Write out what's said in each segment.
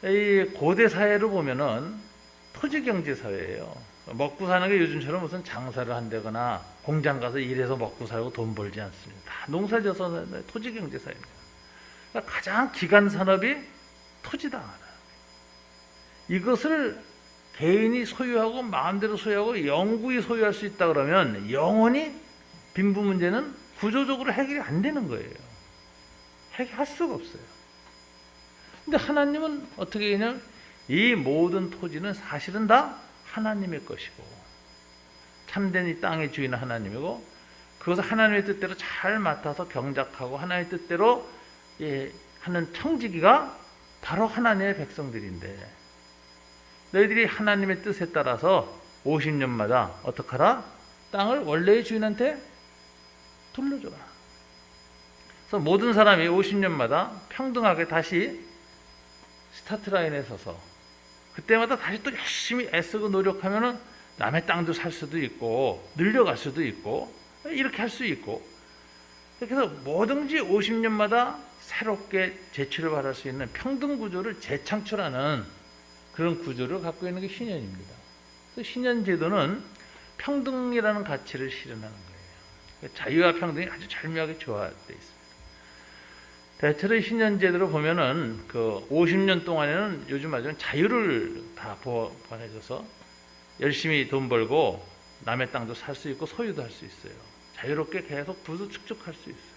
이 고대 사회를 보면은 토지 경제 사회예요. 먹고 사는 게 요즘처럼 무슨 장사를 한다거나 공장 가서 일해서 먹고 살고 돈 벌지 않습니다. 다 농사져서 토지 경제 사회입니다. 그러니까 가장 기간 산업이 토지다. 이것을 개인이 소유하고 마음대로 소유하고 영구히 소유할 수 있다 그러면 영원히 빈부 문제는 구조적으로 해결이 안 되는 거예요. 해결할 수가 없어요. 근데 하나님은 어떻게 했냐면 이 모든 토지는 사실은 다 하나님의 것이고 참된 이 땅의 주인은 하나님이고 그것을 하나님의 뜻대로 잘 맡아서 경작하고 하나님의 뜻대로 하는 청지기가 바로 하나님의 백성들인데 너희들이 하나님의 뜻에 따라서 50년마다 어떡하라? 땅을 원래의 주인한테 돌려줘라. 그래서 모든 사람이 50년마다 평등하게 다시 스타트 라인에 서서 그때마다 다시 또 열심히 애쓰고 노력하면은 남의 땅도 살 수도 있고 늘려갈 수도 있고 이렇게 할 수 있고 그래서 뭐든지 50년마다 새롭게 재출을 받을 수 있는 평등 구조를 재창출하는 그런 구조를 갖고 있는 게 신년입니다. 그래서 신년 제도는 평등이라는 가치를 실현하는 거예요. 자유와 평등이 아주 절묘하게 조화되어 있습니다. 대체로 신년 제도를 보면은 그 50년 동안에는 요즘 아주 자유를 다 보내줘서 열심히 돈 벌고 남의 땅도 살 수 있고 소유도 할 수 있어요. 자유롭게 계속 부도 축적할 수 있어요.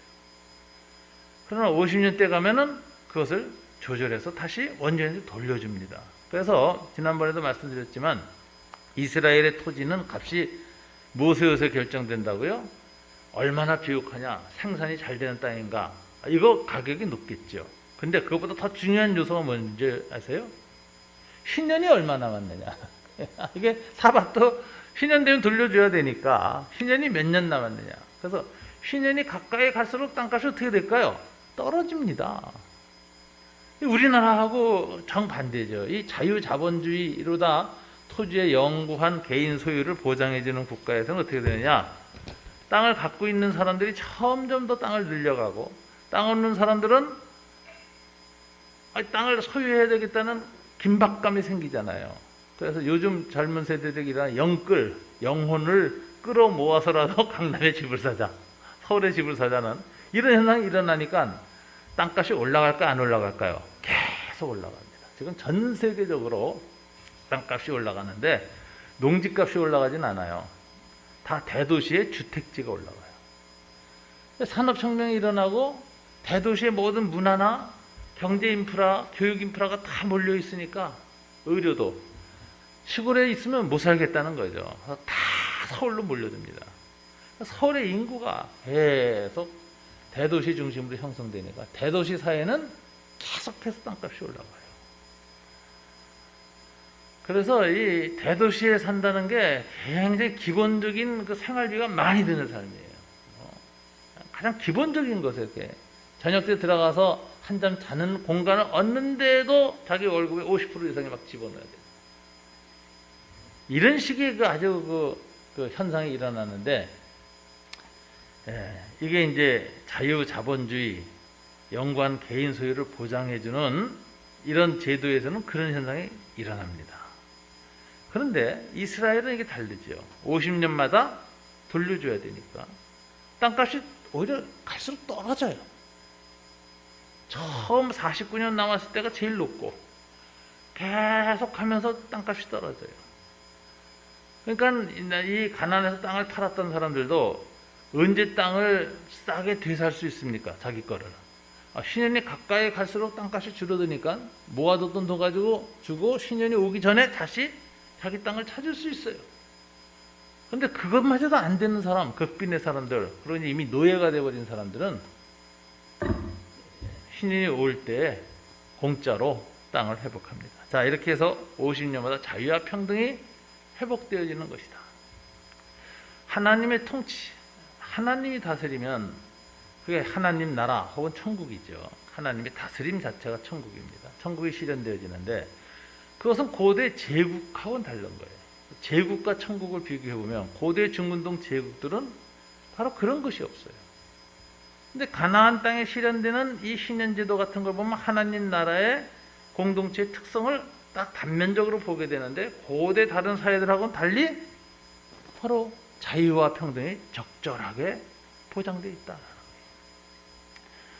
그러나 50년 때 가면은 그것을 조절해서 다시 원전에 돌려줍니다. 그래서 지난번에도 말씀드렸지만 이스라엘의 토지는 값이 무엇에 의해서 결정된다고요? 얼마나 비옥하냐, 생산이 잘 되는 땅인가, 이거 가격이 높겠죠. 근데 그것보다 더 중요한 요소가 뭔지 아세요? 신년이 얼마 남았느냐. 이게 사밭도 신년 되면 돌려줘야 되니까 신년이 몇 년 남았느냐. 그래서 신년이 가까이 갈수록 땅값이 어떻게 될까요? 떨어집니다. 우리나라하고 정반대죠. 이 자유자본주의로다 토지의 영구한 개인 소유를 보장해주는 국가에서는 어떻게 되느냐. 땅을 갖고 있는 사람들이 점점 더 땅을 늘려가고 땅 없는 사람들은 땅을 소유해야 되겠다는 긴박감이 생기잖아요. 그래서 요즘 젊은 세대들이란 영혼을 끌어모아서라도 강남에 집을 사자, 서울에 집을 사자는 이런 현상이 일어나니까 땅값이 올라갈까 안 올라갈까요? 계속 올라갑니다. 지금 전 세계적으로 땅값이 올라가는데 농지값이 올라가진 않아요. 다 대도시의 주택지가 올라가요. 산업혁명이 일어나고 대도시의 모든 문화나 경제인프라, 교육인프라가 다 몰려있으니까 의료도 시골에 있으면 못 살겠다는 거죠. 다 서울로 몰려듭니다. 서울의 인구가 계속 대도시 중심으로 형성되니까 대도시 사회는 계속해서 땅값이 올라가요. 그래서 이 대도시에 산다는 게 굉장히 기본적인 그 생활비가 많이 드는 삶이에요. 가장 기본적인 것에 이렇게 저녁 때 들어가서 한잠 자는 공간을 얻는데도 자기 월급의 50% 이상이 막 집어넣어야 돼요. 이런 식의 그 아주 그 현상이 일어나는데 이게 이제 자유자본주의, 영구한 개인 소유를 보장해주는 이런 제도에서는 그런 현상이 일어납니다. 그런데 이스라엘은 이게 다르죠. 50년마다 돌려줘야 되니까 땅값이 오히려 갈수록 떨어져요. 처음 49년 남았을 때가 제일 높고 계속 하면서 땅값이 떨어져요. 그러니까 이 가난해서 땅을 팔았던 사람들도 언제 땅을 싸게 되살 수 있습니까? 자기 거를. 신년이 가까이 갈수록 땅값이 줄어드니까 모아뒀던 돈 가지고 주고 신년이 오기 전에 다시 자기 땅을 찾을 수 있어요. 그런데 그것마저도 안 되는 사람, 극빈의 사람들, 그러니 이미 노예가 돼버린 사람들은 신년이 올 때 공짜로 땅을 회복합니다. 자, 이렇게 해서 50년마다 자유와 평등이 회복되어지는 것이다. 하나님의 통치, 하나님이 다스리면 그게 하나님 나라 혹은 천국이죠. 하나님의 다스림 자체가 천국입니다. 천국이 실현되어지는데 그것은 고대 제국하고는 다른 거예요. 제국과 천국을 비교해보면 고대 중근동 제국들은 바로 그런 것이 없어요. 근데 가나안 땅에 실현되는 이 신년제도 같은 걸 보면 하나님 나라의 공동체의 특성을 딱 단면적으로 보게 되는데 고대 다른 사회들하고는 달리 바로 자유와 평등이 적절하게 보장되어 있다.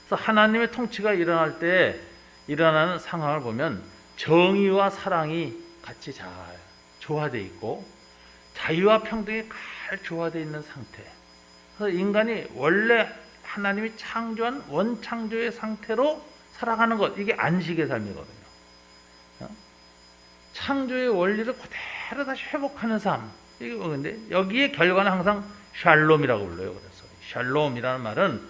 그래서 하나님의 통치가 일어날 때 일어나는 상황을 보면 정의와 사랑이 같이 잘 조화되어 있고 자유와 평등이 잘 조화되어 있는 상태. 그래서 인간이 원래 하나님이 창조한 원창조의 상태로 살아가는 것, 이게 안식의 삶이거든요. 창조의 원리를 그대로 다시 회복하는 삶. 이게 뭔데? 여기에 결과는 항상 샬롬이라고 불러요. 그래서 샬롬이라는 말은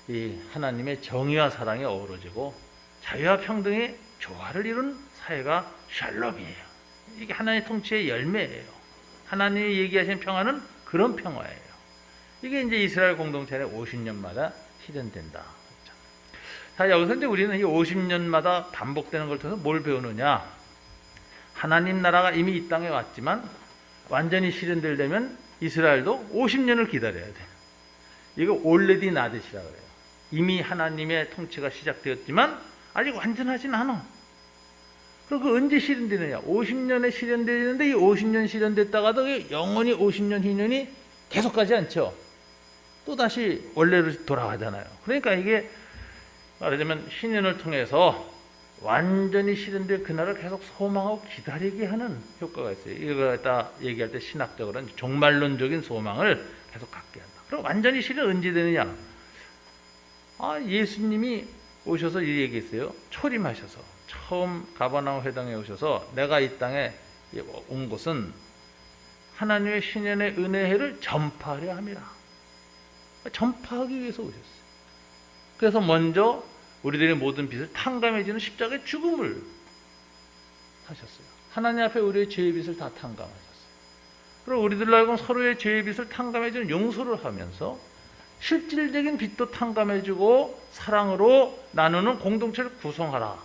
이 하나님의 정의와 사랑이 어우러지고 자유와 평등의 조화를 이룬 사회가 샬롬이에요. 이게 하나님의 통치의 열매예요. 하나님이 얘기하신 평화는 그런 평화예요. 이게 이제 이스라엘 공동체의 50년마다 실현된다. 자, 여기서 이제 우리는 이 50년마다 반복되는 걸 통해서 뭘 배우느냐? 하나님 나라가 이미 이 땅에 왔지만 완전히 실현되려면 이스라엘도 50년을 기다려야 돼. 이거 올레디 나듯이라 그래요. 이미 하나님의 통치가 시작되었지만 아직 완전하진 않아. 그럼 그 언제 실현되느냐? 50년에 실현되는데 이 50년 실현됐다가도 영원히 50년 희년이 계속 가지 않죠. 또 다시 원래로 돌아가잖아요. 그러니까 이게 말하자면 신년을 통해서 완전히 실현될 그날을 계속 소망하고 기다리게 하는 효과가 있어요. 이걸 갖다 얘기할 때 신학적으로는 종말론적인 소망을 계속 갖게 한다. 그럼 완전히 실현 언제 되느냐? 예수님이 오셔서 이 얘기했어요. 초림하셔서 처음 가버나움 회당에 오셔서 내가 이 땅에 온 것은 하나님의 신년의 은혜를 전파하려 함이라. 전파하기 위해서 오셨어요. 그래서 먼저 우리들의 모든 빚을 탕감해주는 십자가의 죽음을 하셨어요. 하나님 앞에 우리의 죄의 빚을 다 탕감하셨어요. 그리고 우리들로 하여금 서로의 죄의 빚을 탕감해주는 용서를 하면서 실질적인 빚도 탕감해주고 사랑으로 나누는 공동체를 구성하라.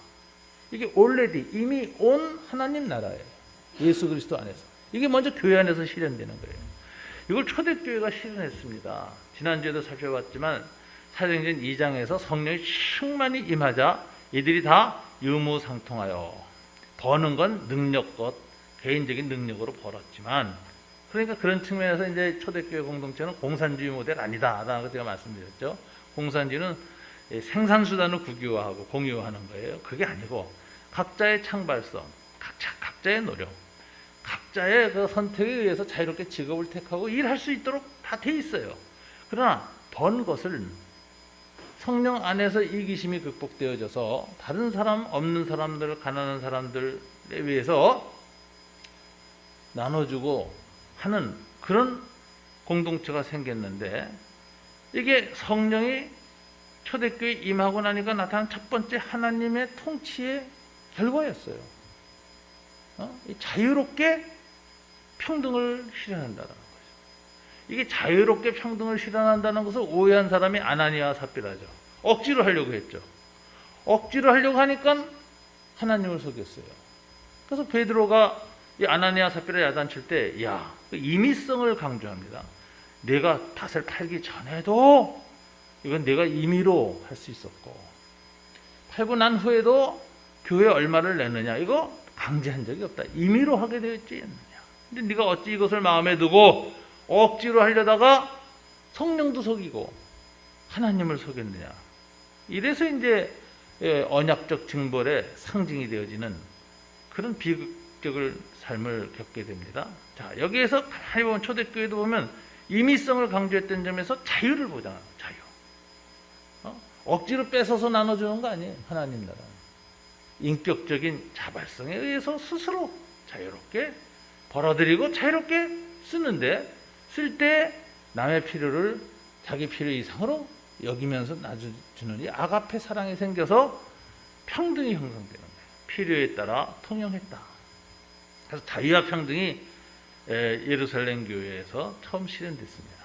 이게 올레디 이미 온 하나님 나라예요. 예수 그리스도 안에서. 이게 먼저 교회 안에서 실현되는 거예요. 이걸 초대교회가 실현했습니다. 지난주에도 살펴봤지만 사도행전 2장에서 성령이 충만히 임하자 이들이 다 유무상통하여 버는 건 능력껏 개인적인 능력으로 벌었지만 그러니까 그런 측면에서 이제 초대교회 공동체는 공산주의 모델 아니다라는 걸 제가 말씀드렸죠. 공산주의는 생산수단을 국유화하고 공유화하는 거예요. 그게 아니고 각자의 창발성, 각자의 노력, 각자의 그 선택에 의해서 자유롭게 직업을 택하고 일할 수 있도록 다 돼 있어요. 그러나 번 것을 성령 안에서 이기심이 극복되어져서 다른 사람, 없는 사람들, 가난한 사람들에 의해서 나눠주고 하는 그런 공동체가 생겼는데 이게 성령이 초대교회에 임하고 나니까 나타난 첫 번째 하나님의 통치의 결과였어요. 자유롭게 평등을 실현한다는 거죠. 이게 자유롭게 평등을 실현한다는 것을 오해한 사람이 아나니아와 삽비라죠. 억지로 하려고 했죠. 억지로 하려고 하니까 하나님을 속였어요. 그래서 베드로가 이 아나니아 삽비라 야단칠 때, 그 임의성을 강조합니다. 내가 밭을 팔기 전에도 이건 내가 임의로 할 수 있었고, 팔고 난 후에도 교회에 얼마를 내느냐, 이거 강제한 적이 없다. 임의로 하게 되었지 않느냐. 근데 네가 어찌 이것을 마음에 두고 억지로 하려다가 성령도 속이고 하나님을 속였느냐. 이래서 이제 언약적 징벌의 상징이 되어지는 그런 비극적을 삶을 겪게 됩니다. 자, 여기에서 가만히 보면 초대교회도 보면 임의성을 강조했던 점에서 자유를 보장하는 자유. 억지로 뺏어서 나눠주는 거 아니에요. 하나님 나라는. 인격적인 자발성에 의해서 스스로 자유롭게 벌어들이고 자유롭게 쓰는데 쓸 때 남의 필요를 자기 필요 이상으로 여기면서 놔주는 이 아가페 사랑이 생겨서 평등이 형성되는 거예요. 필요에 따라 통용했다. 그래서 자유와 평등이 예루살렘 교회에서 처음 실현됐습니다.